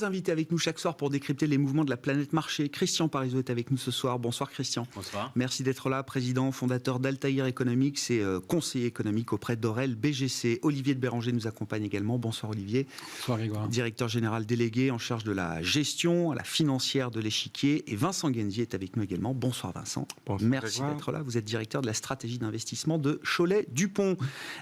Trois invités avec nous chaque soir pour décrypter les mouvements de la planète marché. Christian Parizeau est avec nous ce soir. Bonsoir Christian. Bonsoir. Merci d'être là, président, fondateur d'Altaïr Economics et conseiller économique auprès d'Aurel BGC. Olivier de Béranger nous accompagne également. Bonsoir Olivier. Bonsoir Grégoire. Directeur général délégué en charge de la gestion, la financière de l'échiquier. Et Vincent Genzi est avec nous également. Bonsoir Vincent. Bonsoir, merci Grégoire. d'être là. Vous êtes directeur de la stratégie d'investissement de Cholet-Dupont.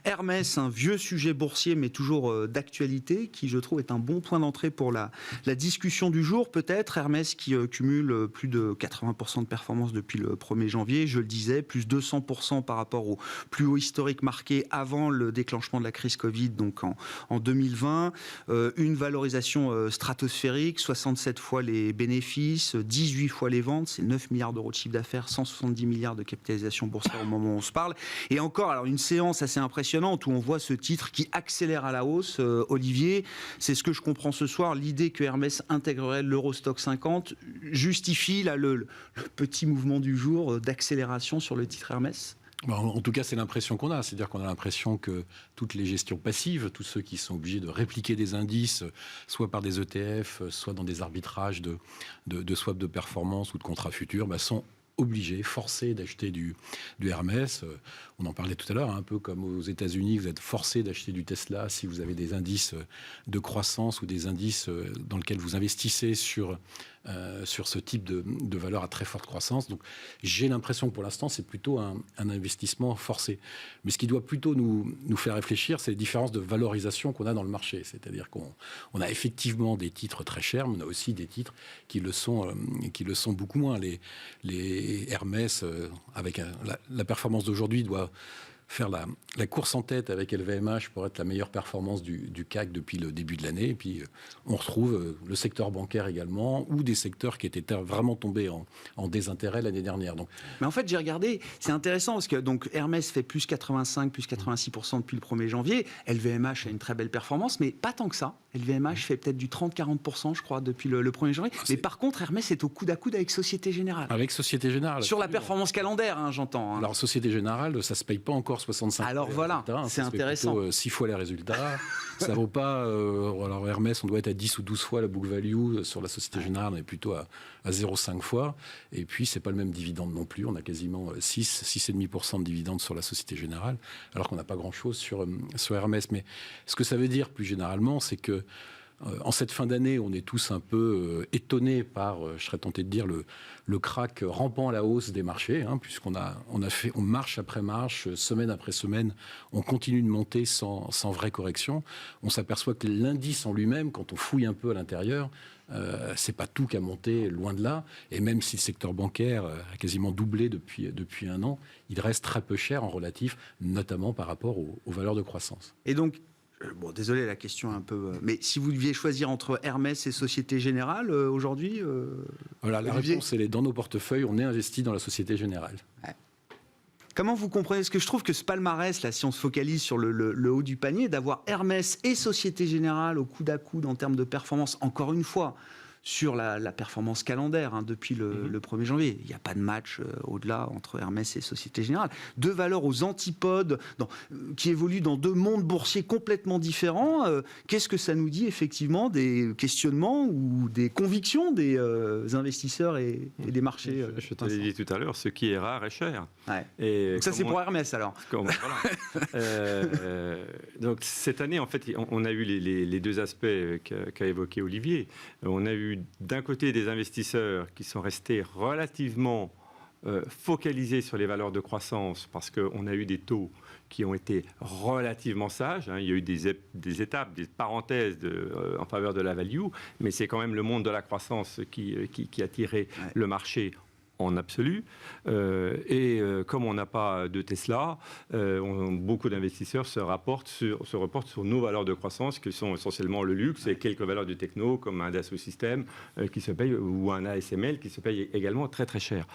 Hermès, un vieux sujet boursier mais toujours d'actualité qui je trouve est un bon point d'entrée pour la discussion du jour, peut-être. Hermès qui cumule plus de 80% de performance depuis le 1er janvier, je le disais, plus 200% par rapport au plus haut historique marqué avant le déclenchement de la crise Covid, donc en 2020. Une valorisation stratosphérique, 67 fois les bénéfices, 18 fois les ventes, c'est 9 milliards d'euros de chiffre d'affaires, 170 milliards de capitalisation boursière au moment où on se parle. Et encore, alors une séance assez impressionnante où on voit ce titre qui accélère à la hausse. Olivier, c'est ce que je comprends ce soir, l'idée que Hermès intégrerait l'Eurostock 50 justifie là, le petit mouvement du jour d'accélération sur le titre Hermès? En tout cas, c'est l'impression qu'on a. C'est-à-dire qu'on a l'impression que toutes les gestions passives, tous ceux qui sont obligés de répliquer des indices, soit par des ETF, soit dans des arbitrages de swap de performance ou de contrats futurs, sont obligés, forcés d'acheter du Hermès. On en parlait tout à l'heure, un peu comme aux États-Unis, vous êtes forcés d'acheter du Tesla si vous avez des indices de croissance ou des indices dans lesquels vous investissez sur ce type de valeur à très forte croissance. Donc, j'ai l'impression que pour l'instant, c'est plutôt un investissement forcé. Mais ce qui doit plutôt nous faire réfléchir, c'est les différences de valorisation qu'on a dans le marché. C'est-à-dire qu'on a effectivement des titres très chers, mais on a aussi des titres qui le sont beaucoup moins. Les Hermès, avec la performance d'aujourd'hui, doit faire la course en tête avec LVMH pour être la meilleure performance du CAC depuis le début de l'année. Et puis, on retrouve le secteur bancaire également, ou des secteurs qui étaient vraiment tombés en désintérêt l'année dernière. Donc, mais en fait, j'ai regardé, c'est intéressant parce que donc, Hermès fait plus 85, plus 86% depuis le 1er janvier. LVMH a une très belle performance, mais pas tant que ça. LVMH fait peut-être du 30-40%, je crois, depuis le 1er janvier. Mais par contre, Hermès est au coude à coude avec Société Générale. Avec Société Générale. Sur la performance calendaire, j'entends. Alors, Société Générale, ça ne se paye pas encore 65. Alors voilà, c'est intéressant. Plutôt 6 fois les résultats. Ça vaut pas... alors Hermès, on doit être à 10 ou 12 fois la book value. Sur la Société Générale, on est plutôt à 0,5 fois. Et puis, c'est pas le même dividende non plus. On a quasiment 6,5% de dividende sur la Société Générale, alors qu'on n'a pas grand-chose sur Hermès. Mais ce que ça veut dire, plus généralement, c'est que en cette fin d'année, on est tous un peu étonnés par, je serais tenté de dire, le crack rampant à la hausse des marchés, puisqu'on on marche après marche, semaine après semaine, on continue de monter sans vraie correction. On s'aperçoit que l'indice en lui-même, quand on fouille un peu à l'intérieur, c'est pas tout qu'à monter, loin de là. Et même si le secteur bancaire a quasiment doublé depuis un an, il reste très peu cher en relatif, notamment par rapport aux valeurs de croissance. Et donc, bon, désolé, la question est un peu... mais si vous deviez choisir entre Hermès et Société Générale, aujourd'hui... Voilà, la réponse, elle est dans nos portefeuilles, on est investi dans la Société Générale. Ouais. Comment vous comprenez? Parce que je trouve que ce palmarès, là, si on se focalise sur le haut du panier, d'avoir Hermès et Société Générale au coude à coude en termes de performance, encore une fois, sur la performance calendaire depuis le 1er janvier. Il n'y a pas de match au-delà entre Hermès et Société Générale. Deux valeurs aux antipodes, qui évoluent dans deux mondes boursiers complètement différents. Qu'est-ce que ça nous dit effectivement des questionnements ou des convictions des investisseurs et des marchés? Je te l'ai dit tout à l'heure, ce qui est rare est cher. Ouais. Et donc ça, c'est pour Hermès alors. Voilà. Donc cette année, en fait, on a eu les deux aspects qu'a évoqué Olivier. On a eu d'un côté des investisseurs qui sont restés relativement focalisés sur les valeurs de croissance parce qu'on a eu des taux qui ont été relativement sages. Il y a eu des étapes, des parenthèses en faveur de la value, mais c'est quand même le monde de la croissance qui a tiré le marché en absolu. Comme on n'a pas de Tesla, beaucoup d'investisseurs se reportent sur nos valeurs de croissance, qui sont essentiellement le luxe et quelques valeurs de techno, comme un Dassault Systèmes qui se paye, ou un ASML qui se paye également très très cher.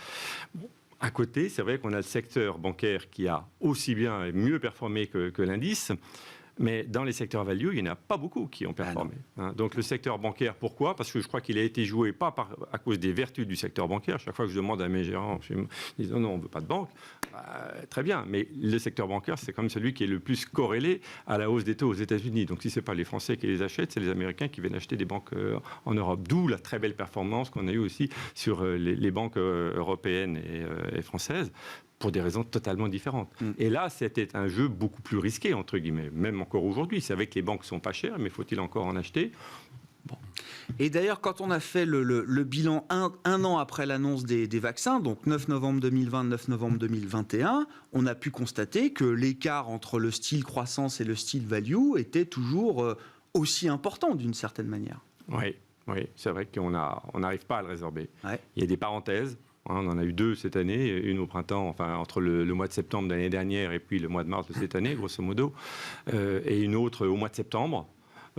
Bon. À côté, c'est vrai qu'on a le secteur bancaire qui a aussi bien et mieux performé que l'indice. Mais dans les secteurs value, il n'y en a pas beaucoup qui ont performé. Donc le secteur bancaire, pourquoi? Parce que je crois qu'il a été joué pas à cause des vertus du secteur bancaire. Chaque fois que je demande à mes gérants, ils disent non, on ne veut pas de banque. Très bien, mais le secteur bancaire, c'est quand même celui qui est le plus corrélé à la hausse des taux aux États-Unis. Donc si ce n'est pas les Français qui les achètent, c'est les Américains qui viennent acheter des banques en Europe. D'où la très belle performance qu'on a eue aussi sur les banques européennes et françaises, pour des raisons totalement différentes. Et là, c'était un jeu beaucoup plus risqué, entre guillemets, même encore aujourd'hui. C'est vrai que les banques ne sont pas chères, mais faut-il encore en acheter? Bon. Et d'ailleurs, quand on a fait le bilan un an après l'annonce des vaccins, donc 9 novembre 2020, 9 novembre 2021, on a pu constater que l'écart entre le style croissance et le style value était toujours aussi important d'une certaine manière. Oui, c'est vrai qu'on n'arrive pas à le résorber. Ouais. Il y a des parenthèses. On en a eu 2 cette année, une au printemps, enfin entre le mois de septembre de l'année dernière et puis le mois de mars de cette année, grosso modo, et une autre au mois de septembre,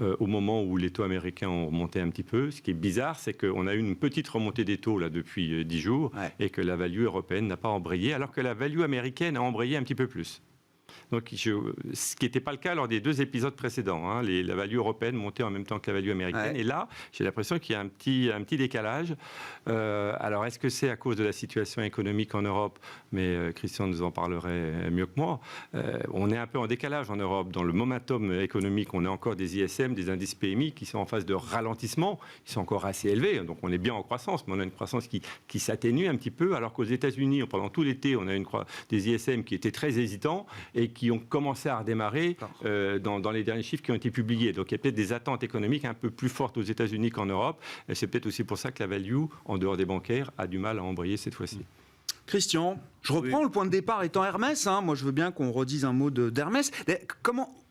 au moment où les taux américains ont remonté un petit peu. Ce qui est bizarre, c'est qu'on a eu une petite remontée des taux là, depuis 10 jours, et que la value européenne n'a pas embrayé, alors que la value américaine a embrayé un petit peu plus. Donc, ce qui n'était pas le cas lors des 2 épisodes précédents. La value européenne montait en même temps que la value américaine. Ouais. Et là, j'ai l'impression qu'il y a un petit décalage. Alors, est-ce que c'est à cause de la situation économique en Europe? Mais Christian nous en parlerait mieux que moi. On est un peu en décalage en Europe. Dans le momentum économique, on a encore des ISM, des indices PMI qui sont en phase de ralentissement. Ils sont encore assez élevés. Donc, on est bien en croissance, mais on a une croissance qui s'atténue un petit peu. Alors qu'aux États-Unis, pendant tout l'été, on a des ISM qui étaient très hésitants et qui ont commencé à redémarrer dans les derniers chiffres qui ont été publiés. Donc il y a peut-être des attentes économiques un peu plus fortes aux États-Unis qu'en Europe. Et c'est peut-être aussi pour ça que la value, en dehors des bancaires, a du mal à embrayer cette fois-ci. Christian, je reprends le point de départ étant Hermès. Moi, je veux bien qu'on redise un mot d'Hermès.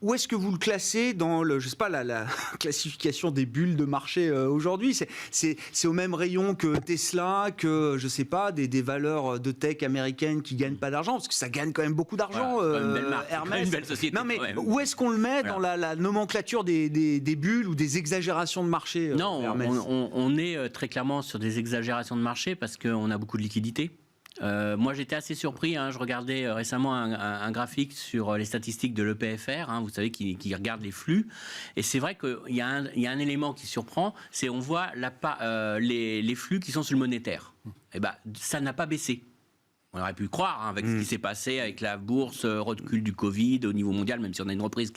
Où est-ce que vous le classez dans la classification des bulles de marché aujourd'hui? C'est au même rayon que Tesla, que je sais pas, des valeurs de tech américaines qui gagnent pas d'argent, parce que ça gagne quand même beaucoup d'argent. Une belle marque, Hermès. une belle société. Non, mais où est-ce qu'on le met dans la nomenclature des bulles ou des exagérations de marché? Non, Hermès on est très clairement sur des exagérations de marché parce qu'on a beaucoup de liquidités. Moi, j'étais assez surpris. Je regardais récemment un graphique sur les statistiques de l'EPFR, vous savez, qui regarde les flux. Et c'est vrai qu'il y a un élément qui surprend, c'est on voit les flux qui sont sur le monétaire. Et ça n'a pas baissé. On aurait pu croire, avec ce qui s'est passé avec la bourse, recul du Covid au niveau mondial, même si on a une reprise,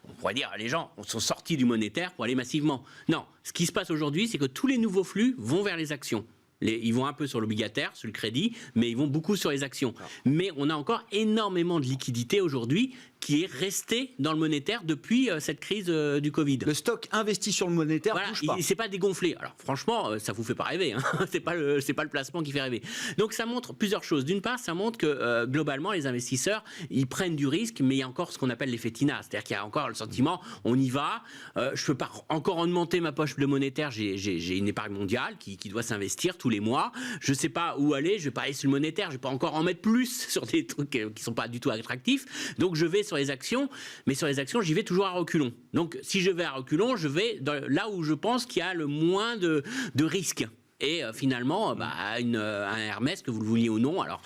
on pourrait dire les gens sont sortis du monétaire pour aller massivement. Non, ce qui se passe aujourd'hui, c'est que tous les nouveaux flux vont vers les actions. Ils vont un peu sur l'obligataire, sur le crédit, mais ils vont beaucoup sur les actions. Mais on a encore énormément de liquidités aujourd'hui qui est resté dans le monétaire depuis cette crise du Covid. Le stock investi sur le monétaire bouge pas. Il s'est pas dégonflé. Alors franchement, ça vous fait pas rêver. C'est pas le placement qui fait rêver. Donc ça montre plusieurs choses. D'une part, ça montre que globalement, les investisseurs, ils prennent du risque, mais il y a encore ce qu'on appelle l'effet TINA. C'est-à-dire qu'il y a encore le sentiment, on y va, je peux pas encore augmenter ma poche de monétaire, j'ai une épargne mondiale qui doit s'investir tous les mois. Je sais pas où aller, je vais pas aller sur le monétaire, je vais pas encore en mettre plus sur des trucs qui sont pas du tout attractifs. Donc je vais sur les actions, mais sur les actions, j'y vais toujours à reculons. Donc si je vais à reculons, je vais là où je pense qu'il y a le moins de risques. Et finalement, un Hermès, que vous le vouliez ou non, alors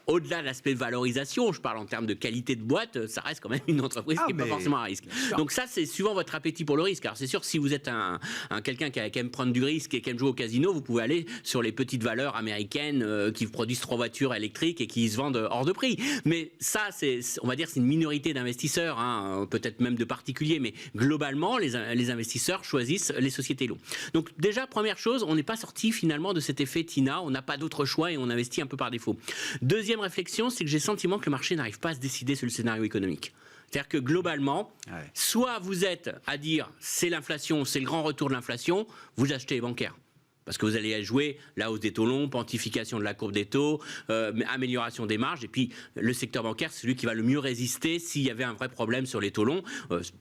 au-delà de l'aspect de valorisation, je parle en termes de qualité de boîte, ça reste quand même une entreprise qui n'est pas forcément à risque. Donc ça, c'est suivant votre appétit pour le risque. Alors c'est sûr que si vous êtes quelqu'un qui aime prendre du risque et qui aime jouer au casino, vous pouvez aller sur les petites valeurs américaines qui produisent 3 voitures électriques et qui se vendent hors de prix. Mais ça, on va dire, c'est une minorité d'investisseurs, peut-être même de particuliers, mais globalement, les investisseurs choisissent les sociétés longues. Donc déjà, première chose, on n'est pas sorti finalement de cet effet TINA, on n'a pas d'autre choix et on investit un peu par défaut. Deuxième réflexion, c'est que j'ai le sentiment que le marché n'arrive pas à se décider sur le scénario économique. C'est-à-dire que globalement, soit vous êtes à dire c'est l'inflation, c'est le grand retour de l'inflation, vous achetez les bancaires. Parce que vous allez jouer la hausse des taux longs, pontification de la courbe des taux, amélioration des marges. Et puis, le secteur bancaire, c'est celui qui va le mieux résister s'il y avait un vrai problème sur les taux longs.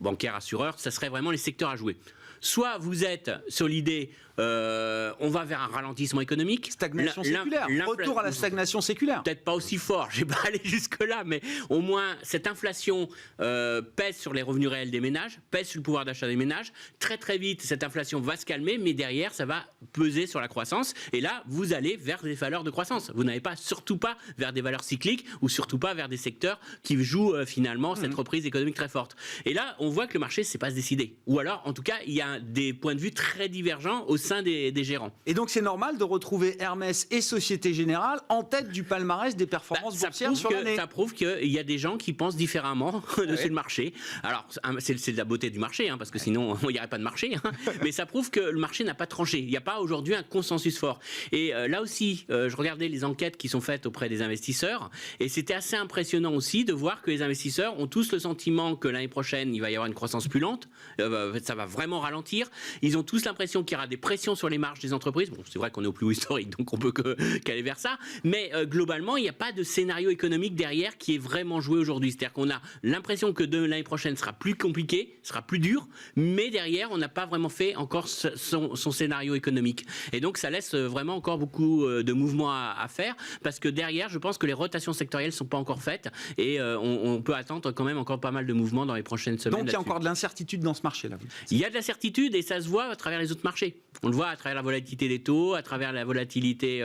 Bancaire, assureur, ça serait vraiment les secteurs à jouer. Soit vous êtes sur l'idée, on va vers un ralentissement économique. Stagnation séculaire. Retour à la stagnation séculaire. Peut-être pas aussi fort, je vais pas aller jusque-là, mais au moins cette inflation pèse sur les revenus réels des ménages, pèse sur le pouvoir d'achat des ménages. Très très vite, cette inflation va se calmer, mais derrière, ça va peser sur la croissance. Et là, vous allez vers des valeurs de croissance. Vous n'allez pas, surtout pas, vers des valeurs cycliques ou surtout pas vers des secteurs qui jouent finalement cette reprise économique très forte. Et là, on voit que le marché ne sait pas se décider. Ou alors, en tout cas, il y a des points de vue très divergents au sein des gérants. Et donc, c'est normal de retrouver Hermès et Société Générale en tête du palmarès des performances boursières sur l'année. Ça prouve qu'il y a des gens qui pensent différemment sur le marché. Alors, c'est de la beauté du marché, hein, parce que sinon, il n'y aurait pas de marché. Hein. Mais ça prouve que le marché n'a pas tranché. Il n'y a pas aujourd'hui un consensus fort. Et là aussi, je regardais les enquêtes qui sont faites auprès des investisseurs, et c'était assez impressionnant aussi de voir que les investisseurs ont tous le sentiment que l'année prochaine, il va y avoir une croissance plus lente, ça va vraiment ralentir. Ils ont tous l'impression qu'il y aura des pressions sur les marges des entreprises. Bon, c'est vrai qu'on est au plus haut historique, donc on peut qu'aller vers ça. Mais globalement, il n'y a pas de scénario économique derrière qui est vraiment joué aujourd'hui. C'est-à-dire qu'on a l'impression que l'année prochaine sera plus compliquée, sera plus dure, mais derrière, on n'a pas vraiment fait encore son scénario économique. Et donc, ça laisse vraiment encore beaucoup de mouvements à faire, parce que derrière, je pense que les rotations sectorielles ne sont pas encore faites, et on peut attendre quand même encore pas mal de mouvements dans les prochaines semaines. Donc, il y a encore de l'incertitude dans ce marché-là. Il y a de l'incertitude, et ça se voit à travers les autres marchés. On le voit à travers la volatilité des taux, à travers la volatilité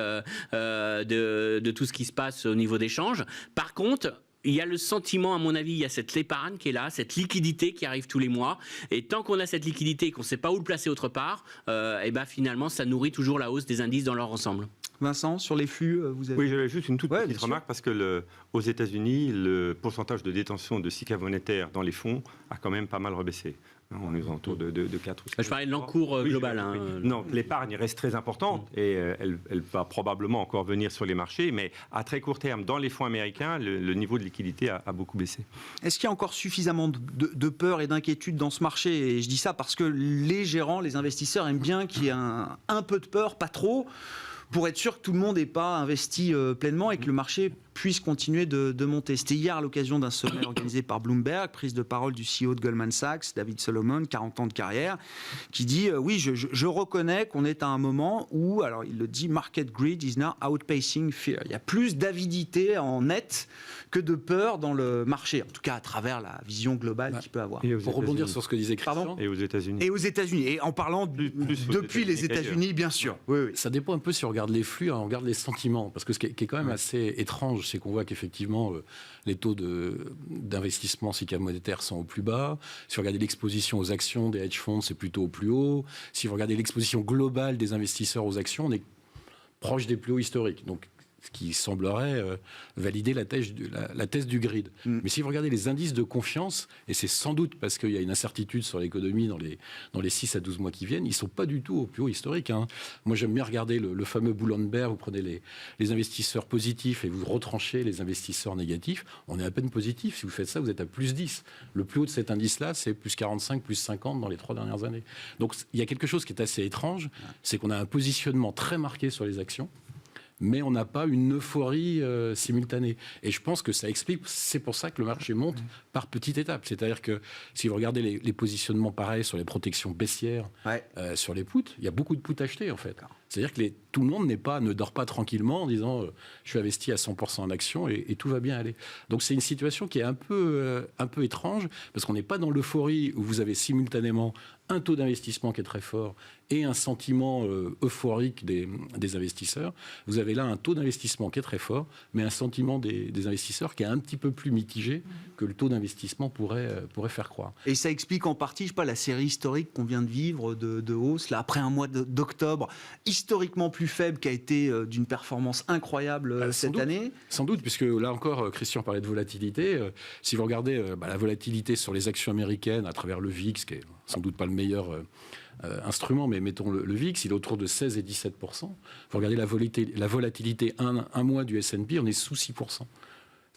de tout ce qui se passe au niveau des changes. Par contre, il y a le sentiment, à mon avis, il y a cette épargne qui est là, cette liquidité qui arrive tous les mois. Et tant qu'on a cette liquidité et qu'on ne sait pas où le placer autre part, et ben finalement, ça nourrit toujours la hausse des indices dans leur ensemble. Vincent, sur les flux, vous avez... Oui, j'avais juste une toute petite remarque, parce que aux États-Unis, le pourcentage de détention de SICAV monétaire dans les fonds a quand même pas mal rebaissé. On est aux alentours de 4 ou 5. Je parlais de l'encours global. Oui. Non, l'épargne reste très importante et elle va probablement encore venir sur les marchés, mais à très court terme, dans les fonds américains, le niveau de liquidité a beaucoup baissé. Est-ce qu'il y a encore suffisamment de peur et d'inquiétude dans ce marché? Et je dis ça parce que les gérants, les investisseurs aiment bien qu'il y ait un peu de peur, pas trop, pour être sûr que tout le monde n'est pas investi pleinement et que le marché puisse continuer de monter. C'était hier à l'occasion d'un sommet organisé par Bloomberg, prise de parole du CEO de Goldman Sachs, David Solomon, 40 ans de carrière, qui dit oui, je reconnais qu'on est à un moment où, alors il le dit, market greed is now outpacing fear. Il y a plus d'avidité en net que de peur dans le marché, en tout cas à travers la vision globale qu'il peut avoir. Pour rebondir sur ce que disait Christian. Et aux États-Unis. Et aux États-Unis. Et en parlant depuis les États-Unis, bien sûr. Oui. Ça dépend un peu si on regarde les flux, on regarde les sentiments. Parce que ce qui est quand même assez étrange, c'est qu'on voit qu'effectivement, les taux d'investissement SICAV monétaire sont au plus bas. Si vous regardez l'exposition aux actions des hedge funds, c'est plutôt au plus haut. Si vous regardez l'exposition globale des investisseurs aux actions, on est proche des plus hauts historiques. Donc, ce qui semblerait valider la thèse du grid. Mais si vous regardez les indices de confiance, et c'est sans doute parce qu'il y a une incertitude sur l'économie dans les 6 à 12 mois qui viennent, ils ne sont pas du tout au plus haut historique. Hein. Moi, j'aime bien regarder le fameux Bullenberg. Vous prenez les investisseurs positifs et vous retranchez les investisseurs négatifs. On est à peine positif. Si vous faites ça, vous êtes à plus 10. Le plus haut de cet indice-là, c'est plus 45, plus 50 dans les 3 dernières années. Donc, il y a quelque chose qui est assez étrange, c'est qu'on a un positionnement très marqué sur les actions, mais on n'a pas une euphorie simultanée. Et je pense que ça explique, c'est pour ça que le marché monte par petites étapes. C'est-à-dire que si vous regardez les positionnements pareils sur les protections baissières, sur les puts, il y a beaucoup de puts achetés en fait. C'est-à-dire que tout le monde ne dort pas tranquillement en disant je suis investi à 100% en actions et tout va bien aller. Donc c'est une situation qui est un peu étrange, parce qu'on n'est pas dans l'euphorie où vous avez simultanément un taux d'investissement qui est très fort et un sentiment euphorique des investisseurs. Vous avez là un taux d'investissement qui est très fort, mais un sentiment des investisseurs qui est un petit peu plus mitigé que le taux d'investissement pourrait faire croire. Et ça explique en partie, je sais pas, la série historique qu'on vient de vivre de hausse, là, après un mois d'octobre historiquement plus faible, qui a été d'une performance incroyable cette année. Sans doute, puisque là encore, Christian parlait de volatilité. Si vous regardez la volatilité sur les actions américaines à travers le VIX, qui est sans doute pas le meilleur instrument, mais mettons le VIX, il est autour de 16 et 17%. Vous regardez la volatilité un mois du S&P, on est sous 6%.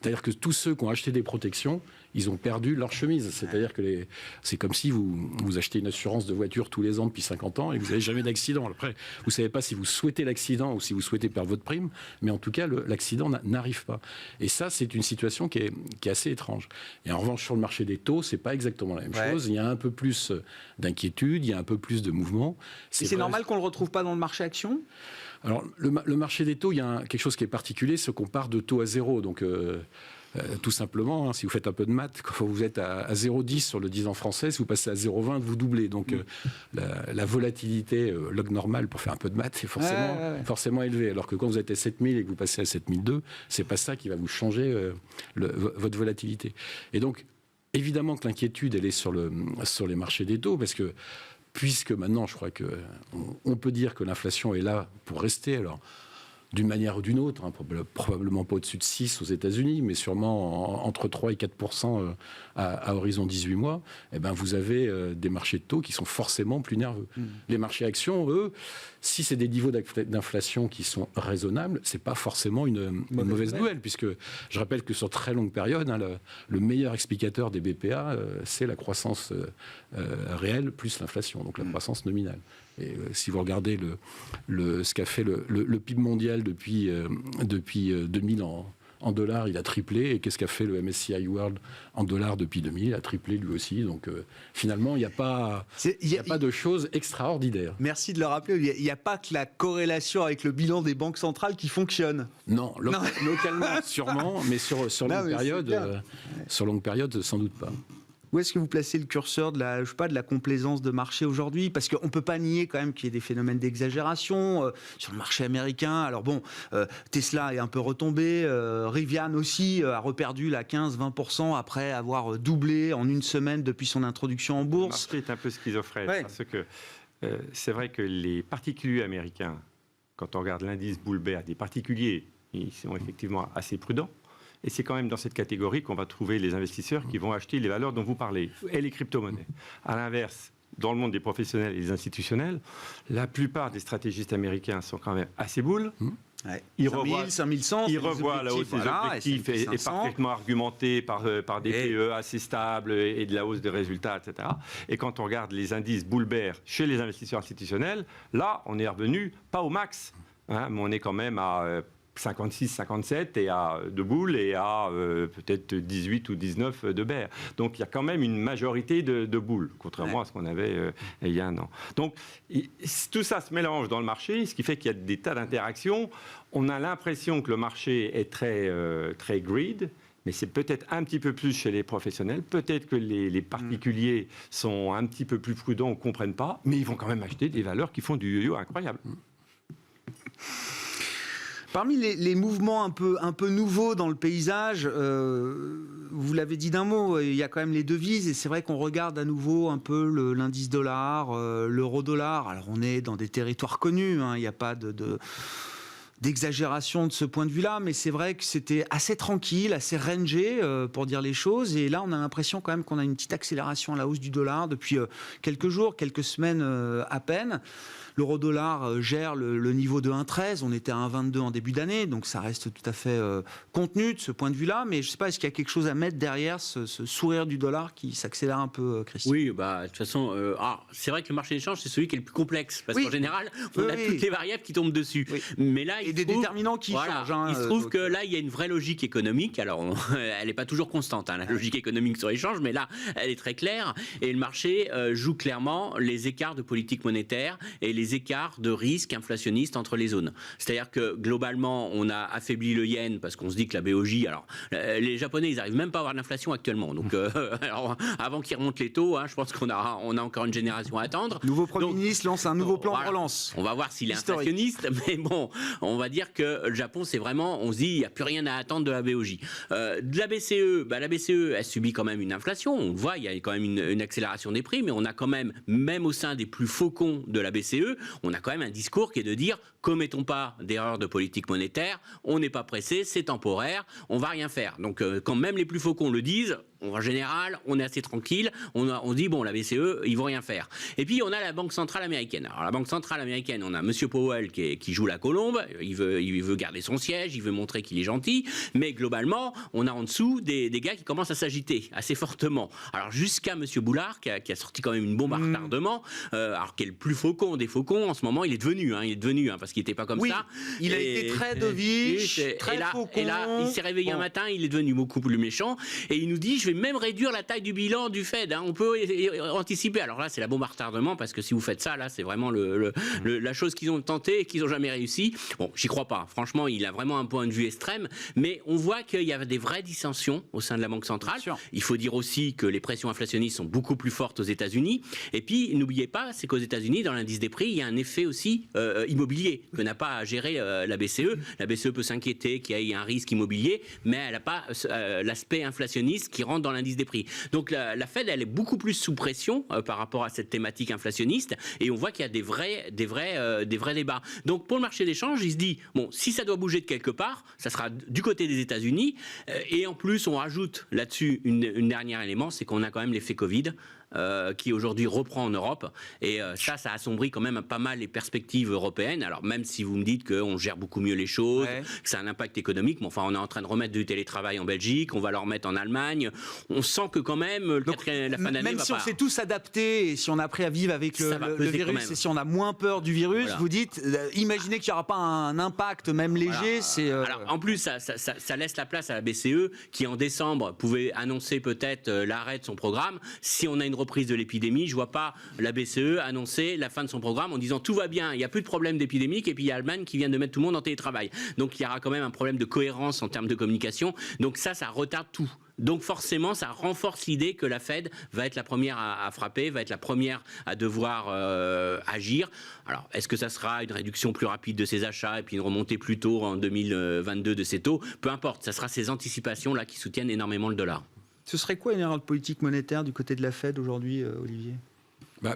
C'est-à-dire que tous ceux qui ont acheté des protections, ils ont perdu leur chemise. C'est-à-dire que c'est comme si vous achetez une assurance de voiture tous les ans depuis 50 ans et que vous n'avez jamais d'accident. Après, vous ne savez pas si vous souhaitez l'accident ou si vous souhaitez perdre votre prime, mais en tout cas, l'accident n'arrive pas. Et ça, c'est une situation qui est assez étrange. Et en revanche, sur le marché des taux, ce n'est pas exactement la même chose. Il y a un peu plus d'inquiétude, il y a un peu plus de mouvement. C'est normal qu'on ne le retrouve pas dans le marché action ? Alors, le marché des taux, il y a quelque chose qui est particulier, c'est qu'on part de taux à zéro. Donc, tout simplement, si vous faites un peu de maths, quand vous êtes à 0,10 sur le 10 ans français, si vous passez à 0,20, vous doublez. Donc, la volatilité log normal, pour faire un peu de maths, est forcément élevée. Alors que quand vous êtes à 7000 et que vous passez à 7002, c'est pas ça qui va vous changer votre volatilité. Et donc, évidemment que l'inquiétude, elle est sur les marchés des taux, parce que puisque maintenant, je crois qu'on peut dire que l'inflation est là pour rester, alors d'une manière ou d'une autre, probablement pas au-dessus de 6 aux États-Unis, mais sûrement entre 3 et 4% à horizon 18 mois, eh ben vous avez des marchés de taux qui sont forcément plus nerveux. Les marchés actions, eux, si c'est des niveaux d'inflation qui sont raisonnables, c'est pas forcément une mauvaise nouvelle, puisque je rappelle que sur très longue période, le meilleur explicateur des BPA, c'est la croissance réelle plus l'inflation, donc la croissance nominale. Et si vous regardez ce qu'a fait le PIB mondial depuis 2000 en dollars, il a triplé. Et qu'est-ce qu'a fait le MSCI World en dollars depuis 2000 ? Il a triplé lui aussi. Donc finalement, il n'y a pas de choses extraordinaires. Merci de le rappeler. Il n'y a pas que la corrélation avec le bilan des banques centrales qui fonctionne. Non, localement sûrement, mais sur longue période, sans doute pas. Où est-ce que vous placez le curseur de la complaisance de marché aujourd'hui ? Parce qu'on ne peut pas nier quand même qu'il y ait des phénomènes d'exagération sur le marché américain. Alors bon, Tesla est un peu retombé, Rivian aussi a reperdu 15-20% après avoir doublé en une semaine depuis son introduction en bourse. Le marché est un peu schizophrène, parce que c'est vrai que les particuliers américains, quand on regarde l'indice Bull Bear des particuliers, ils sont effectivement assez prudents. Et c'est quand même dans cette catégorie qu'on va trouver les investisseurs qui vont acheter les valeurs dont vous parlez, et les crypto-monnaies. À l'inverse, dans le monde des professionnels et des institutionnels, la plupart des stratégistes américains sont quand même assez boules. Ils revoient 5100, ils revoient la hausse des objectifs et parfaitement argumenté par des PE assez stables et de la hausse des résultats, etc. Et quand on regarde les indices Bull Bear chez les investisseurs institutionnels, là, on est revenu pas au max, mais on est quand même à 56, 57 de Bull et à peut-être 18 ou 19 de Bear. Donc il y a quand même une majorité de Bull, contrairement à ce qu'on avait il y a un an. Donc tout ça se mélange dans le marché, ce qui fait qu'il y a des tas d'interactions. On a l'impression que le marché est très greed, mais c'est peut-être un petit peu plus chez les professionnels. Peut-être que les particuliers sont un petit peu plus prudents, ne comprennent pas, mais ils vont quand même acheter des valeurs qui font du yo-yo incroyable. Parmi les mouvements un peu nouveaux dans le paysage, vous l'avez dit d'un mot, il y a quand même les devises, et c'est vrai qu'on regarde à nouveau un peu l'indice dollar, l'euro-dollar. Alors on est dans des territoires connus, il n'y a pas d'exagération de ce point de vue-là, mais c'est vrai que c'était assez tranquille, assez rangé, pour dire les choses, et là on a l'impression quand même qu'on a une petite accélération à la hausse du dollar depuis quelques jours, quelques semaines à peine. L'euro-dollar gère le niveau de 1,13, on était à 1,22 en début d'année, donc ça reste tout à fait contenu de ce point de vue-là, mais je ne sais pas, est-ce qu'il y a quelque chose à mettre derrière ce sourire du dollar qui s'accélère un peu, Christian ? Oui, de toute façon, c'est vrai que le marché d'échange, c'est celui qui est le plus complexe, parce qu'en général, on a toutes les variables qui tombent dessus. Oui. Mais là, des déterminants qui changent. Il se trouve que là, il y a une vraie logique économique, alors elle n'est pas toujours constante, la logique économique sur l'échange, mais là, elle est très claire, et le marché joue clairement les écarts de politique monétaire et les écarts de risque inflationniste entre les zones. C'est-à-dire que globalement, on a affaibli le yen parce qu'on se dit que la BOJ, alors les Japonais, ils n'arrivent même pas à avoir de l'inflation actuellement. Donc, alors, avant qu'ils remontent les taux, je pense qu'on a encore une génération à attendre. Nouveau Premier ministre lance un nouveau plan de relance. On va voir s'il est inflationniste, mais bon, on va dire que le Japon, c'est vraiment, on se dit, il n'y a plus rien à attendre de la BOJ. De la BCE, la BCE, elle subit quand même une inflation. On le voit, il y a quand même une accélération des prix, mais on a quand même au sein des plus faucons de la BCE, on a quand même un discours qui est de dire commettons pas d'erreurs de politique monétaire, on n'est pas pressé, c'est temporaire, on va rien faire. Donc quand même les plus faucons le disent, en général, on est assez tranquille. On dit, bon, la BCE, ils vont rien faire. Et puis, on a la Banque centrale américaine. Alors, la Banque centrale américaine, on a M. Powell qui joue la colombe. Il veut garder son siège, il veut montrer qu'il est gentil. Mais globalement, on a en dessous des gars qui commencent à s'agiter assez fortement. Alors, jusqu'à M. Boulard, qui a sorti quand même une bombe à retardement, alors qui est le plus faucon des faucons, en ce moment, il est devenu, parce qu'il n'était pas comme ça. Il a été très dovish, très faucon. Et là, il s'est réveillé un matin, il est devenu beaucoup plus méchant. Et il nous dit, je vais même réduire la taille du bilan du Fed. On peut anticiper. Alors là, c'est la bombe à retardement, parce que si vous faites ça, là, c'est vraiment la chose qu'ils ont tenté et qu'ils n'ont jamais réussi. Bon, j'y crois pas. Franchement, il a vraiment un point de vue extrême. Mais on voit qu'il y a des vraies dissensions au sein de la Banque centrale. Il faut dire aussi que les pressions inflationnistes sont beaucoup plus fortes aux États-Unis. Et puis, n'oubliez pas, c'est qu'aux États-Unis, dans l'indice des prix, il y a un effet aussi immobilier que n'a pas à gérer la BCE. La BCE peut s'inquiéter qu'il y ait un risque immobilier, mais elle n'a pas l'aspect inflationniste qui rentre dans l'indice des prix. Donc la Fed, elle est beaucoup plus sous pression par rapport à cette thématique inflationniste, et on voit qu'il y a des vrais débats. Donc pour le marché des changes, il se dit, bon, si ça doit bouger de quelque part, ça sera du côté des États-Unis, et en plus on rajoute là-dessus une dernière élément, c'est qu'on a quand même l'effet Covid, qui aujourd'hui reprend en Europe, et ça assombrit quand même pas mal les perspectives européennes. Alors même si vous me dites qu'on gère beaucoup mieux les choses, que ça a un impact économique, mais enfin on est en train de remettre du télétravail en Belgique, on va le remettre en Allemagne, on sent que quand même la fin d'année même si on s'est tous adaptés, et si on a appris à vivre avec le virus, et si on a moins peur du virus, vous dites, imaginez qu'il n'y aura pas un impact même léger. Alors en plus ça laisse la place à la BCE qui en décembre pouvait annoncer peut-être l'arrêt de son programme. Si on a une reprise de l'épidémie, je ne vois pas la BCE annoncer la fin de son programme en disant tout va bien, il n'y a plus de problème d'épidémique, et puis il y a Allemagne qui vient de mettre tout le monde en télétravail. Donc il y aura quand même un problème de cohérence en termes de communication. Donc ça retarde tout. Donc forcément, ça renforce l'idée que la Fed va être la première à frapper, va être la première à devoir agir. Alors, est-ce que ça sera une réduction plus rapide de ses achats et puis une remontée plus tôt en 2022 de ses taux? Peu importe, ça sera ces anticipations-là qui soutiennent énormément le dollar. Ce serait quoi une erreur de politique monétaire du côté de la Fed aujourd'hui, Olivier ?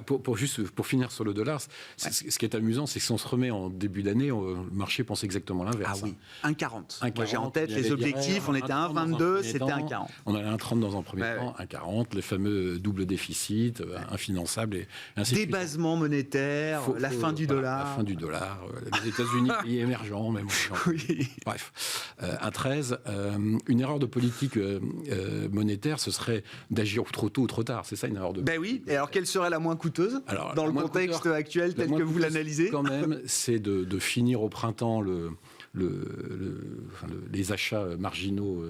Pour finir sur le dollar, ce qui est amusant, c'est que si on se remet en début d'année, le marché pense exactement l'inverse. Ah oui, 1,40. Moi j'ai en tête les objectifs, on était à 1,22, c'était 1,40. On allait à 1,30 dans un premier temps, 1,40, le fameux double déficit, infinançable et ainsi de suite. Débasement monétaire, la fin du dollar. La fin du dollar, les États-Unis, pays émergents, même. Bref, 1,13. Une erreur de politique monétaire, ce serait d'agir trop tôt ou trop tard. C'est ça une erreur de politique. Ben oui, et alors quelle serait la moins coûteuse dans le contexte actuel tel que vous l'analysez? Quand même, c'est de finir au printemps les achats marginaux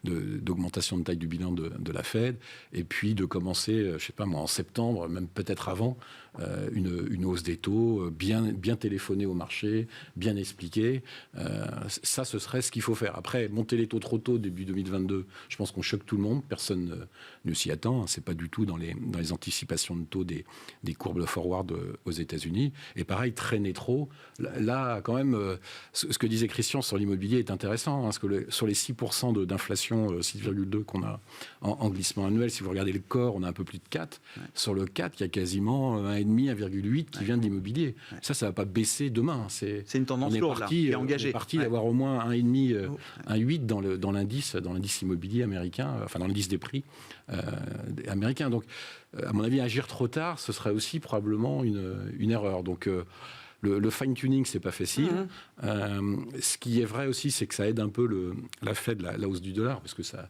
d'augmentation de taille du bilan de la Fed, et puis de commencer, je sais pas moi, en septembre, même peut-être avant, une hausse des taux, bien téléphoner au marché, bien expliquer. Ça, ce serait ce qu'il faut faire. Après, monter les taux trop tôt, début 2022, je pense qu'on choque tout le monde. Personne ne s'y attend. C'est pas du tout dans les anticipations de taux des courbes forward aux États-Unis. Et pareil, traîner trop. Là, quand même, ce que disait Christian sur l'immobilier est intéressant, parce que sur les 6% d'inflation, 6,2 qu'on a en glissement annuel, si vous regardez le corps, on a un peu plus de 4. Ouais. Sur le 4, il y a quasiment 1,5, 1,8 qui vient de l'immobilier. Ouais. Ça va pas baisser demain. C'est une tendance lourde, qui est engagée. On est parti d'avoir au moins 1,5, 1,8 dans l'indice immobilier américain, enfin dans l'indice des prix américain. Donc, à mon avis, agir trop tard, ce serait aussi probablement une erreur. Donc, le fine-tuning, c'est pas facile. Ce qui est vrai aussi, c'est que ça aide un peu la Fed, la hausse du dollar, parce que ça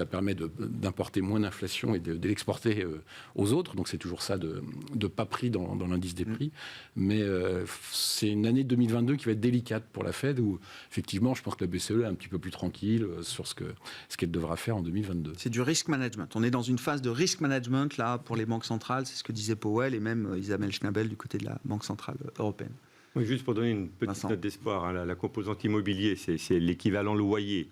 permet d'importer moins d'inflation et de l'exporter aux autres. Donc c'est toujours ça de pas pris dans l'indice des prix. Mais c'est une année 2022 qui va être délicate pour la Fed, où effectivement, je pense que la BCE est un petit peu plus tranquille sur ce qu'elle devra faire en 2022. C'est du risk management. On est dans une phase de risk management là pour les banques centrales. C'est ce que disait Powell et même Isabelle Schnabel du côté de la Banque centrale européenne. Oui, juste pour donner une petite note d'espoir, la composante immobilier, c'est l'équivalent loyer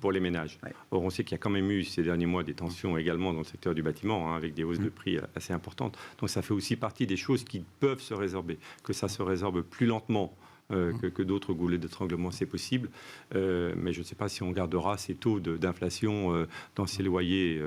pour les ménages. Oui. Or, on sait qu'il y a quand même eu ces derniers mois des tensions également dans le secteur du bâtiment, avec des hausses de prix assez importantes. Donc ça fait aussi partie des choses qui peuvent se résorber. Que ça se résorbe plus lentement que d'autres goulets d'étranglement, c'est possible. Mais je ne sais pas si on gardera ces taux d'inflation dans ces loyers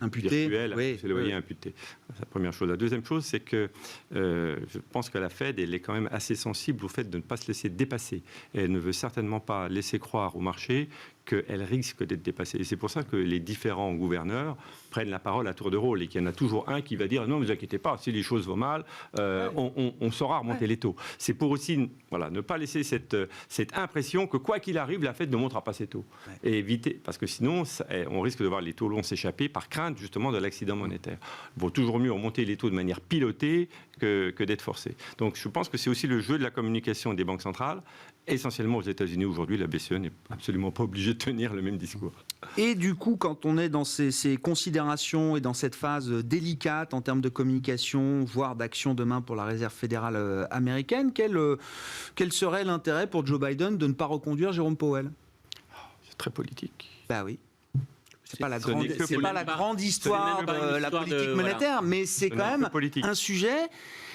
virtuels, ces loyers imputés. C'est la première chose. La deuxième chose, c'est que je pense que la Fed, elle est quand même assez sensible au fait de ne pas se laisser dépasser. Et elle ne veut certainement pas laisser croire au marché qu'elle risque d'être dépassée. Et c'est pour ça que les différents gouverneurs prennent la parole à tour de rôle et qu'il y en a toujours un qui va dire non, ne vous inquiétez pas, si les choses vont mal, on saura remonter les taux. C'est pour aussi ne pas laisser cette impression que quoi qu'il arrive, la Fed ne montera pas ses taux. Et éviter, parce que sinon, on risque de voir les taux longs s'échapper par crainte justement de l'accident monétaire. Il vaut toujours mieux remonter les taux de manière pilotée que d'être forcé. Donc je pense que c'est aussi le jeu de la communication des banques centrales. Essentiellement aux États-Unis aujourd'hui, la BCE n'est absolument pas obligée de tenir le même discours. Et du coup, quand on est dans ces considérations et dans cette phase délicate en termes de communication, voire d'action demain pour la Réserve fédérale américaine, quel serait l'intérêt pour Joe Biden de ne pas reconduire Jérôme Powell? C'est très politique. Bah oui. C'est pas la ce grande, n'est que c'est pas la grande histoire de la politique monétaire, mais c'est quand même un sujet.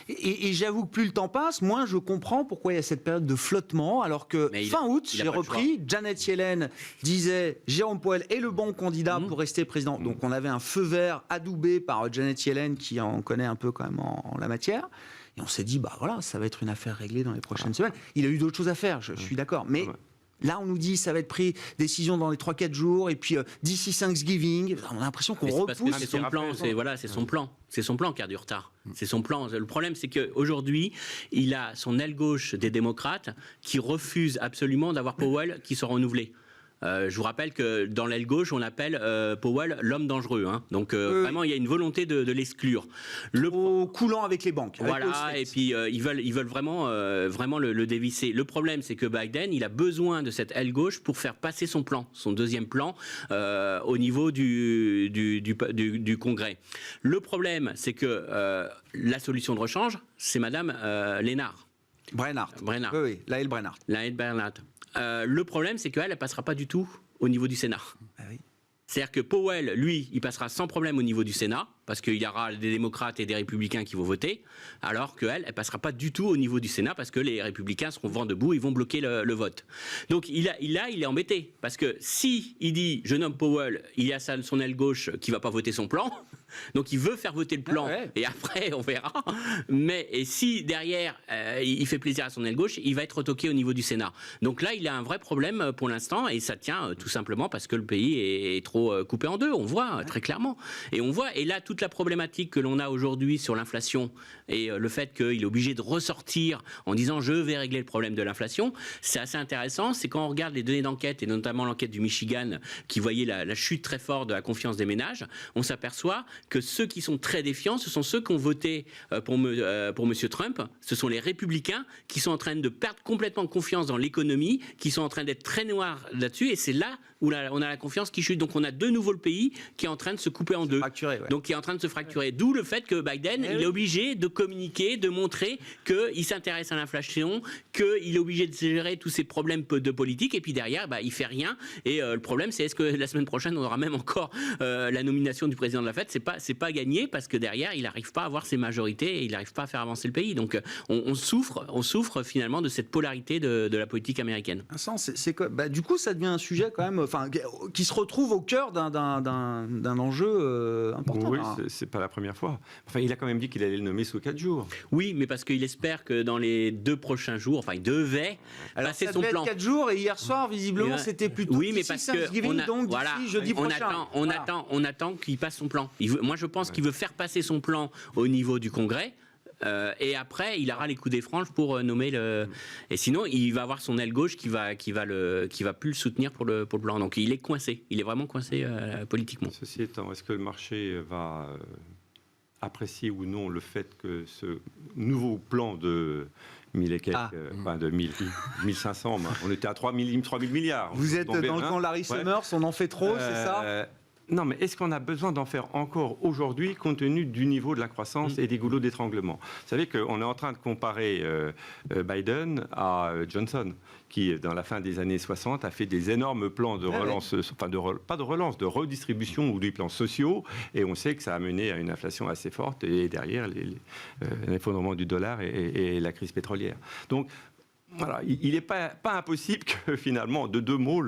Et j'avoue que plus le temps passe, moins je comprends pourquoi il y a cette période de flottement, alors que fin août, j'ai repris, Janet Yellen disait Jérôme Powell est le bon candidat pour rester président. Donc on avait un feu vert adoubé par Janet Yellen qui en connaît un peu quand même en la matière. Et on s'est dit, bah voilà, ça va être une affaire réglée dans les prochaines semaines. Il a eu d'autres choses à faire, je suis d'accord. Mais là, on nous dit ça va être pris, décision dans les 3-4 jours, et puis d'ici Thanksgiving, on a l'impression qu'on repousse. Parce que c'est son plan, c'est son plan. C'est son plan qui a du retard. C'est son plan. Le problème, c'est qu'aujourd'hui, il a son aile gauche des démocrates qui refuse absolument d'avoir Powell qui soit renouvelé. Je vous rappelle que dans l'aile gauche, on appelle Powell l'homme dangereux. Hein. Donc vraiment, il y a une volonté de l'exclure. Coulant avec les banques. Voilà, et puis ils veulent vraiment le dévisser. Le problème, c'est que Biden, il a besoin de cette aile gauche pour faire passer son plan, son deuxième plan, au niveau du Congrès. Le problème, c'est que la solution de rechange, c'est Madame Brennhardt. Oui, Laëlle Brennhardt. Laëlle Brennhardt. Le problème, c'est qu'elle ne passera pas du tout au niveau du Sénat. Ah oui. C'est-à-dire que Powell, lui, il passera sans problème au niveau du Sénat, parce qu'il y aura des démocrates et des républicains qui vont voter, alors qu'elle ne passera pas du tout au niveau du Sénat, parce que les républicains seront vent debout, ils vont bloquer le vote. Donc il est embêté, parce que si il dit « je nomme Powell », il y a son aile gauche qui ne va pas voter son plan, donc il veut faire voter le plan, et après on verra. Mais et si derrière il fait plaisir à son aile gauche, il va être retoqué au niveau du Sénat. Donc là il a un vrai problème pour l'instant, et ça tient tout simplement parce que le pays est trop coupé en deux. On voit très clairement. Et là toute la problématique que l'on a aujourd'hui sur l'inflation et le fait qu'il est obligé de ressortir en disant je vais régler le problème de l'inflation, c'est assez intéressant. C'est quand on regarde les données d'enquête et notamment l'enquête du Michigan qui voyait la chute très forte de la confiance des ménages, on s'aperçoit que ceux qui sont très défiants, ce sont ceux qui ont voté pour M. Trump. Ce sont les républicains qui sont en train de perdre complètement confiance dans l'économie, qui sont en train d'être très noirs là-dessus. Et c'est là où on a la confiance qui chute. Donc on a de nouveau le pays qui est en train de se couper en deux. Donc qui est en train de se fracturer. D'où le fait que Biden, il est obligé de communiquer, de montrer qu'il s'intéresse à l'inflation, qu'il est obligé de gérer tous ces problèmes de politique. Et puis derrière, il fait rien. Et le problème, c'est est-ce que la semaine prochaine, on aura même encore la nomination du président de la Fed? C'est pas gagné parce que derrière, il n'arrive pas à avoir ses majorités et il n'arrive pas à faire avancer le pays. Donc on souffre finalement de cette polarité de la politique américaine. Du coup, ça devient un sujet quand même, qui se retrouve au cœur d'un enjeu important. Oui, c'est pas la première fois. Enfin, il a quand même dit qu'il allait le nommer sous 4 jours. Oui, mais parce qu'il espère que dans les 2 prochains jours, il devait passer son plan. 4 jours et hier soir, visiblement, c'était plutôt mais parce que donc jeudi prochain. On attend qu'il passe son plan. Moi, je pense qu'il veut faire passer son plan au niveau du Congrès. Et après, il aura les coups des franges pour nommer le. Et sinon, il va avoir son aile gauche qui va plus le soutenir pour le plan. Donc, il est coincé. Il est vraiment coincé politiquement. Ceci étant, est-ce que le marché va apprécier ou non le fait que ce nouveau plan de 1000 et quelques, de 1500, on était à 3000 milliards. Vous êtes dans le camp Larry Summers, on en fait trop, c'est ça? Non, mais est-ce qu'on a besoin d'en faire encore aujourd'hui compte tenu du niveau de la croissance et des goulots d'étranglement? Vous savez qu'on est en train de comparer Biden à Johnson, qui, dans la fin des années 60, a fait des énormes plans de relance, pas de relance, de redistribution ou des plans sociaux, et on sait que ça a mené à une inflation assez forte, et derrière l'effondrement du dollar et la crise pétrolière. Donc, voilà, il n'est pas impossible que finalement, de 2 mots,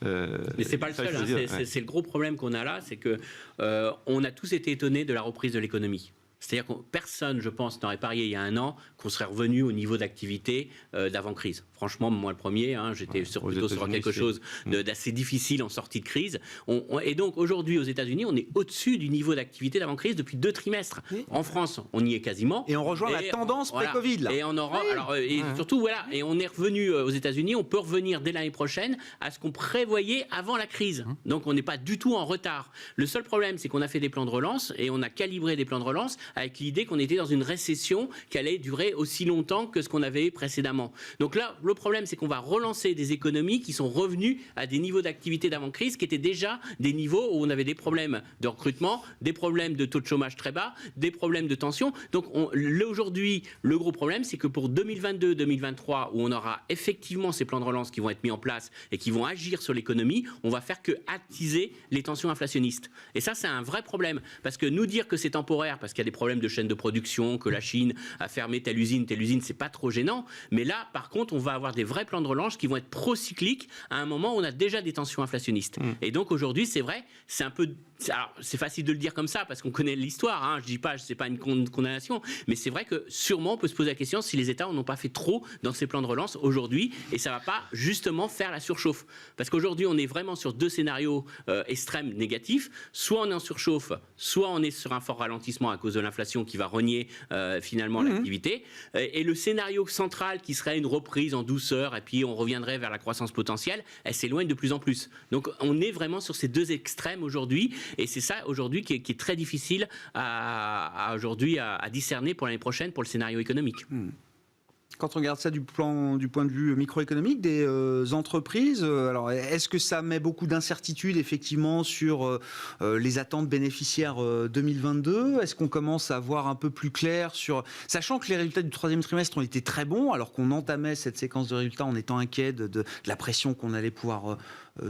mais c'est pas le seul. C'est le gros problème qu'on a là, c'est que on a tous été étonnés de la reprise de l'économie. C'est-à-dire que personne, je pense, n'aurait parié il y a un an qu'on serait revenu au niveau d'activité d'avant-crise. Franchement, moi le premier, j'étais plutôt sur quelque chose d'assez difficile en sortie de crise. Et donc aujourd'hui, aux États-Unis, on est au-dessus du niveau d'activité d'avant-crise depuis 2 trimestres. Oui. En France, on y est quasiment. Et on rejoint la tendance pré-Covid. Là. Et on aura, surtout, voilà, et on est revenu aux États-Unis, on peut revenir dès l'année prochaine à ce qu'on prévoyait avant la crise. Donc on n'est pas du tout en retard. Le seul problème, c'est qu'on a fait des plans de relance et on a calibré des plans de relance avec l'idée qu'on était dans une récession qui allait durer aussi longtemps que ce qu'on avait eu précédemment. Donc là, le problème, c'est qu'on va relancer des économies qui sont revenues à des niveaux d'activité d'avant-crise qui étaient déjà des niveaux où on avait des problèmes de recrutement, des problèmes de taux de chômage très bas, des problèmes de tension. Donc aujourd'hui, le gros problème, c'est que pour 2022-2023, où on aura effectivement ces plans de relance qui vont être mis en place et qui vont agir sur l'économie, on va faire que attiser les tensions inflationnistes. Et ça, c'est un vrai problème. Parce que nous dire que c'est temporaire, parce qu'il y a des problèmes de chaîne de production, que la Chine a fermé telle usine, c'est pas trop gênant. Mais là, par contre, on va avoir des vrais plans de relance qui vont être procycliques à un moment où on a déjà des tensions inflationnistes. Et donc aujourd'hui, c'est vrai, c'est un peu... Alors, c'est facile de le dire comme ça parce qu'on connaît l'histoire. Je dis pas, c'est pas une condamnation, mais c'est vrai que sûrement on peut se poser la question si les États n'ont pas fait trop dans ces plans de relance aujourd'hui, et ça va pas justement faire la surchauffe. Parce qu'aujourd'hui, on est vraiment sur 2 scénarios extrêmes négatifs. Soit on est en surchauffe, soit on est sur un fort ralentissement à cause de l'inflation qui va renier finalement l'activité. Et le scénario central qui serait une reprise en douceur et puis on reviendrait vers la croissance potentielle, elle s'éloigne de plus en plus. Donc on est vraiment sur ces 2 extrêmes aujourd'hui. Et c'est ça aujourd'hui qui est très difficile à discerner pour l'année prochaine pour le scénario économique. Quand on regarde ça du point de vue microéconomique des entreprises, alors est-ce que ça met beaucoup d'incertitudes effectivement sur les attentes bénéficiaires 2022 ? Est-ce qu'on commence à voir un peu plus clair sur... Sachant que les résultats du 3e trimestre ont été très bons, alors qu'on entamait cette séquence de résultats en étant inquiet de la pression qu'on allait pouvoir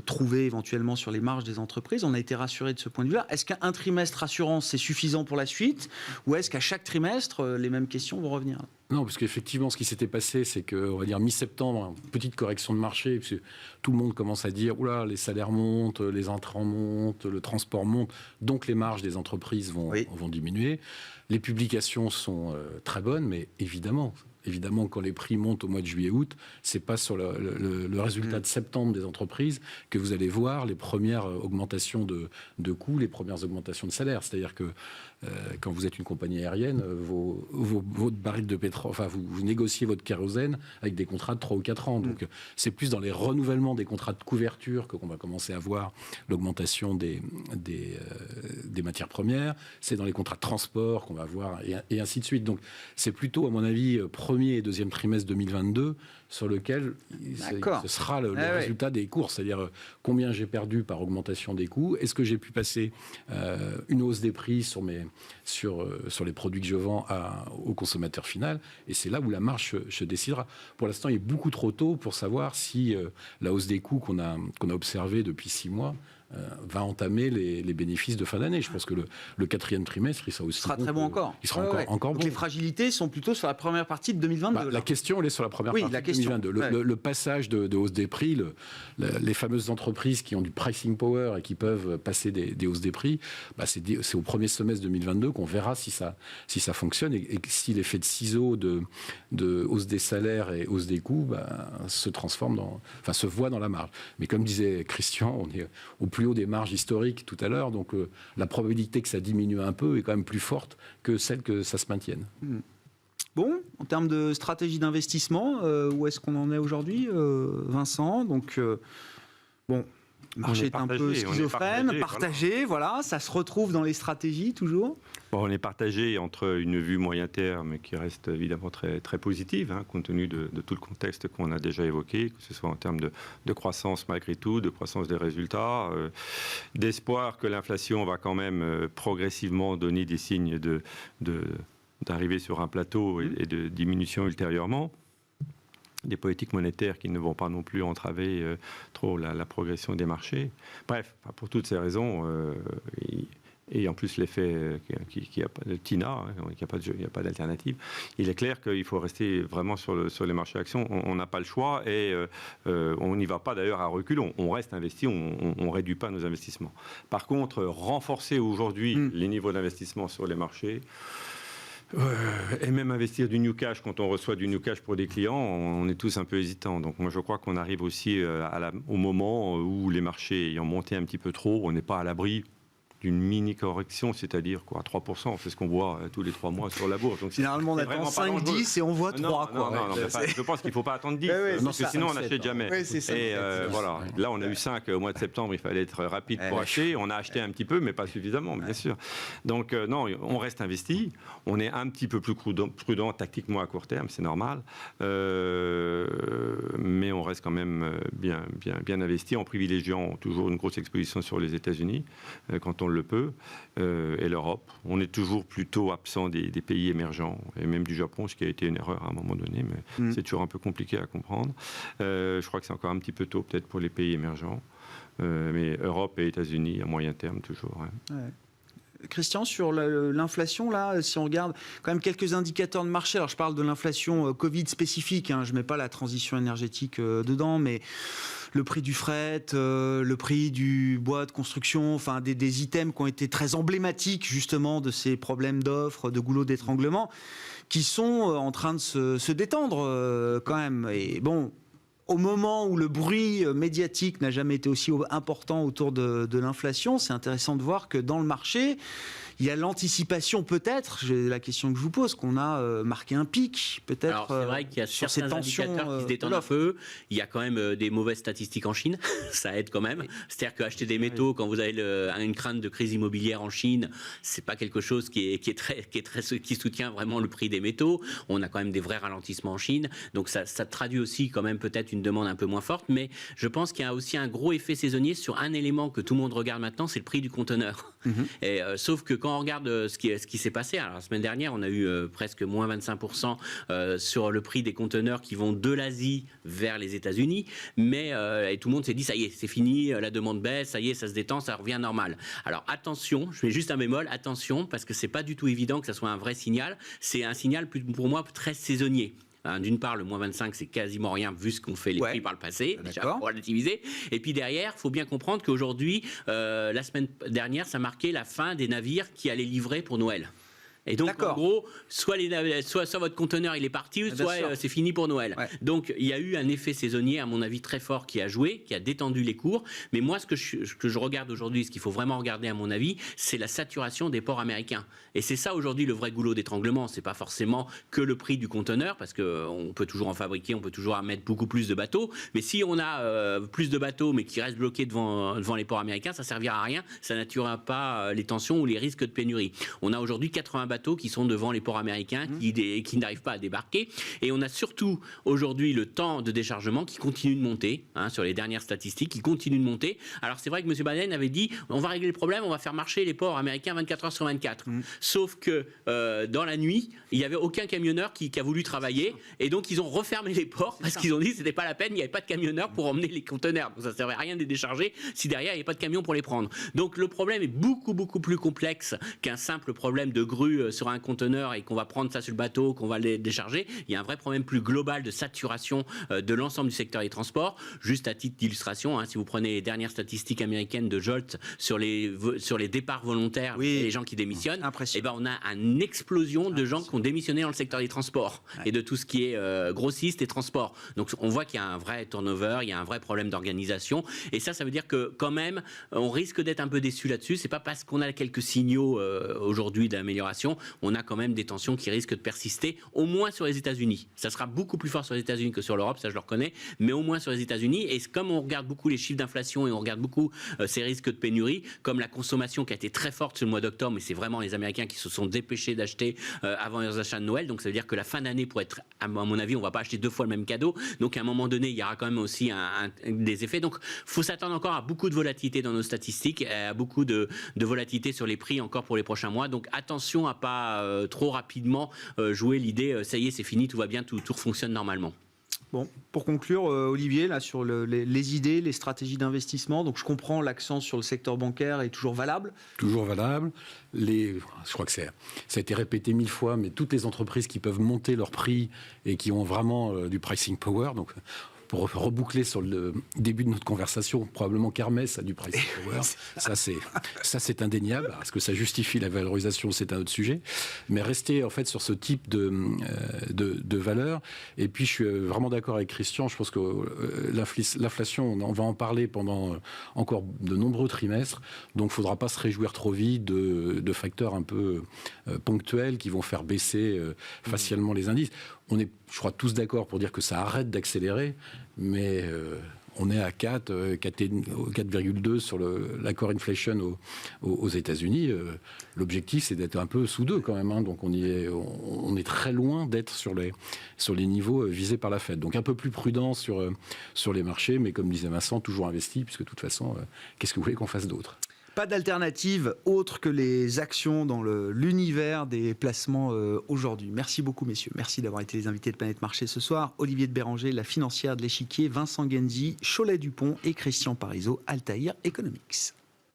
trouver éventuellement sur les marges des entreprises. On a été rassuré de ce point de vue-là. Est-ce qu'un trimestre rassurant, c'est suffisant pour la suite ? Ou est-ce qu'à chaque trimestre, les mêmes questions vont revenir ? Non, parce qu'effectivement, ce qui s'était passé, c'est qu'on va dire mi-septembre, une petite correction de marché, parce que tout le monde commence à dire « Oula, les salaires montent, les intrants montent, le transport monte, donc les marges des entreprises vont diminuer ». Les publications sont très bonnes, mais évidemment, quand les prix montent au mois de juillet-août, c'est pas sur le résultat de septembre des entreprises que vous allez voir les premières augmentations de coûts, les premières augmentations de salaire. C'est-à-dire que quand vous êtes une compagnie aérienne, votre baril de pétrole, enfin vous négociez votre kérosène avec des contrats de 3 ou 4 ans. Donc c'est plus dans les renouvellements des contrats de couverture qu'on va commencer à voir l'augmentation des matières premières. C'est dans les contrats de transport qu'on va voir et ainsi de suite. Donc c'est plutôt, à mon avis, premier et deuxième trimestre 2022 sur lequel ce sera le résultat des courses, c'est-à-dire combien j'ai perdu par augmentation des coûts, est-ce que j'ai pu passer une hausse des prix sur les produits que je vends au consommateur final, et c'est là où la marge se décidera. Pour l'instant, il est beaucoup trop tôt pour savoir si la hausse des coûts qu'on a observée depuis 6 mois va entamer les bénéfices de fin d'année. Je pense que le 4e trimestre, il sera très bon encore. Il sera encore bon. Donc les fragilités sont plutôt sur la première partie de 2022. La question, elle est sur la première partie de 2022. Le passage de hausse des prix, les fameuses entreprises qui ont du pricing power et qui peuvent passer des hausses des prix, c'est au premier semestre 2022 qu'on verra si ça fonctionne et si l'effet de ciseau de hausse des salaires et hausse des coûts se voit dans la marge. Mais comme disait Christian, on est au plus haut des marges historiques tout à l'heure, donc la probabilité que ça diminue un peu est quand même plus forte que celle que ça se maintienne. Bon, en termes de stratégie d'investissement, où est-ce qu'on en est aujourd'hui, Vincent ? Donc, le marché est un peu schizophrène, partagé, voilà, ça se retrouve dans les stratégies toujours. On est partagé entre une vue moyen terme qui reste évidemment très, très positive, compte tenu de tout le contexte qu'on a déjà évoqué, que ce soit en termes de croissance malgré tout, de croissance des résultats, d'espoir que l'inflation va quand même progressivement donner des signes d'arriver sur un plateau et de diminution ultérieurement. Des politiques monétaires qui ne vont pas non plus entraver trop la progression des marchés. Bref, pour toutes ces raisons, et en plus l'effet qu'il n'y a pas de TINA, il n'y a pas d'alternative, il est clair qu'il faut rester vraiment sur les marchés actions. On n'a pas le choix et on n'y va pas d'ailleurs à reculons. On reste investi, on ne réduit pas nos investissements. Par contre, renforcer aujourd'hui les niveaux d'investissement sur les marchés, Et même investir du new cash, quand on reçoit du new cash pour des clients, on est tous un peu hésitants. Donc moi je crois qu'on arrive aussi au moment où les marchés ayant monté un petit peu trop, on n'est pas à l'abri d'une mini-correction, c'est-à-dire quoi, 3%, c'est ce qu'on voit tous les 3 mois sur la bourse. Donc, généralement, on attend 5-10 et on voit 3. Je pense qu'il ne faut pas attendre 10, parce que sinon on n'achète jamais. Et voilà, là on a eu 5 au mois de septembre, il fallait être rapide pour acheter. On a acheté un petit peu, mais pas suffisamment, bien sûr. Donc non, on reste investi, on est un petit peu plus prudent tactiquement à court terme, c'est normal, mais on reste quand même bien investi en privilégiant toujours une grosse exposition sur les États-Unis, quand on le peut, et l'Europe. On est toujours plutôt absent des pays émergents, et même du Japon, ce qui a été une erreur à un moment donné, mais c'est toujours un peu compliqué à comprendre. Je crois que c'est encore un petit peu tôt, peut-être, pour les pays émergents, mais Europe et États-Unis, à moyen terme, toujours. Hein. Ouais. Christian, sur l'inflation, là, si on regarde quand même quelques indicateurs de marché, alors je parle de l'inflation Covid spécifique, hein, je ne mets pas la transition énergétique dedans, mais le prix du fret, le prix du bois de construction, enfin des items qui ont été très emblématiques justement de ces problèmes d'offres, de goulot d'étranglement, qui sont en train de se détendre quand même. Et bon, au moment où le bruit médiatique n'a jamais été aussi important autour de l'inflation, c'est intéressant de voir que dans le marché, il y a l'anticipation peut-être, c'est la question que je vous pose, qu'on a marqué un pic peut-être. Alors c'est vrai qu'il y a sur certains ces tensions indicateurs qui se détendent un peu. Il y a quand même des mauvaises statistiques en Chine, ça aide quand même. Oui. C'est-à-dire qu'acheter des métaux quand vous avez une crainte de crise immobilière en Chine, c'est pas quelque chose qui soutient vraiment le prix des métaux. On a quand même des vrais ralentissements en Chine, donc ça traduit aussi quand même peut-être une demande un peu moins forte. Mais je pense qu'il y a aussi un gros effet saisonnier sur un élément que tout le monde regarde maintenant, c'est le prix du conteneur. Et sauf que quand on regarde ce qui s'est passé, alors la semaine dernière, on a eu presque moins 25% sur le prix des conteneurs qui vont de l'Asie vers les États-Unis, mais et tout le monde s'est dit ça y est, c'est fini, la demande baisse, ça y est, ça se détend, ça revient normal. Alors attention, je mets juste un bémol, attention, parce que c'est pas du tout évident que ça soit un vrai signal. C'est un signal pour moi très saisonnier. D'une part, le moins 25, c'est quasiment rien vu ce qu'ont fait les prix par le passé, déjà pour relativiser. Et puis derrière, il faut bien comprendre qu'aujourd'hui, la semaine dernière, ça marquait la fin des navires qui allaient livrer pour Noël. Et donc, en gros, soit votre conteneur il est parti, soit c'est fini pour Noël. Ouais. Donc, il y a eu un effet saisonnier, à mon avis, très fort qui a joué, qui a détendu les cours. Mais moi, ce que je regarde aujourd'hui, ce qu'il faut vraiment regarder, à mon avis, c'est la saturation des ports américains. Et c'est ça, aujourd'hui, le vrai goulot d'étranglement. C'est pas forcément que le prix du conteneur, parce qu'on peut toujours en fabriquer, on peut toujours en mettre beaucoup plus de bateaux. Mais si on a plus de bateaux, mais qui restent bloqués devant les ports américains, ça servira à rien. Ça n'attirera pas les tensions ou les risques de pénurie. On a aujourd'hui 80 bateaux qui sont devant les ports américains, qui n'arrivent pas à débarquer. Et on a surtout aujourd'hui le temps de déchargement qui continue de monter, sur les dernières statistiques, qui continue de monter. Alors c'est vrai que M. Biden avait dit, on va régler le problème, on va faire marcher les ports américains 24 heures sur 24. Sauf que dans la nuit, il n'y avait aucun camionneur qui a voulu travailler. Et donc ils ont refermé les ports parce qu'ils ont dit que c'était pas la peine, il n'y avait pas de camionneurs pour emmener les conteneurs. Donc ça ne servait à rien de les décharger si derrière il n'y avait pas de camion pour les prendre. Donc le problème est beaucoup plus complexe qu'un simple problème de grue sur un conteneur et qu'on va prendre ça sur le bateau, qu'on va les décharger. Il y a un vrai problème plus global de saturation de l'ensemble du secteur des transports. Juste à titre d'illustration, si vous prenez les dernières statistiques américaines de Jolt sur les départs volontaires et les gens qui démissionnent, et ben on a une explosion de gens qui ont démissionné dans le secteur des transports et de tout ce qui est grossiste et transport. Donc on voit qu'il y a un vrai turnover, il y a un vrai problème d'organisation et ça veut dire que quand même on risque d'être un peu déçu là-dessus. C'est pas parce qu'on a quelques signaux aujourd'hui d'amélioration, on a quand même des tensions qui risquent de persister, au moins sur les États-Unis. Ça sera beaucoup plus fort sur les États-Unis que sur l'Europe, ça je le reconnais, mais au moins sur les États-Unis. Et comme on regarde beaucoup les chiffres d'inflation et on regarde beaucoup ces risques de pénurie, comme la consommation qui a été très forte sur le mois d'octobre, mais c'est vraiment les Américains qui se sont dépêchés d'acheter avant leurs achats de Noël. Donc ça veut dire que la fin d'année, pour être, à mon avis, on ne va pas acheter 2 fois le même cadeau. Donc à un moment donné, il y aura quand même aussi des effets. Donc il faut s'attendre encore à beaucoup de volatilité dans nos statistiques, à beaucoup de volatilité sur les prix encore pour les prochains mois. Donc attention à pas trop rapidement jouer l'idée ça y est, c'est fini, tout va bien, tout fonctionne normalement. Bon, pour conclure, Olivier, là, sur les idées, les stratégies d'investissement, donc je comprends l'accent sur le secteur bancaire est toujours valable. Toujours valable. Je crois que ça a été répété 1000 fois, mais toutes les entreprises qui peuvent monter leur prix et qui ont vraiment du pricing power, donc pour reboucler sur le début de notre conversation, probablement qu'Hermès a du pricing power. Ça, c'est indéniable. Est-ce que ça justifie la valorisation? C'est un autre sujet. Mais rester en fait sur ce type de valeur. Et puis, je suis vraiment d'accord avec Christian. Je pense que l'inflation, on va en parler pendant encore de nombreux trimestres. Donc, il ne faudra pas se réjouir trop vite de facteurs un peu ponctuels qui vont faire baisser facialement les indices. On est, je crois, tous d'accord pour dire que ça arrête d'accélérer, mais on est à 4,2 sur l'accord inflation aux États-Unis. L'objectif, c'est d'être un peu sous 2 quand même. Hein. Donc on est très loin d'être sur les niveaux visés par la Fed. Donc un peu plus prudent sur les marchés, mais comme disait Vincent, toujours investi, puisque de toute façon, qu'est-ce que vous voulez qu'on fasse d'autre ? Pas d'alternative autre que les actions dans l'univers des placements aujourd'hui. Merci beaucoup, messieurs. Merci d'avoir été les invités de Planète Marché ce soir. Olivier de Béranger, la financière de l'Échiquier, Vincent Genzi, Cholet Dupont et Christian Parizeau, Altair Economics.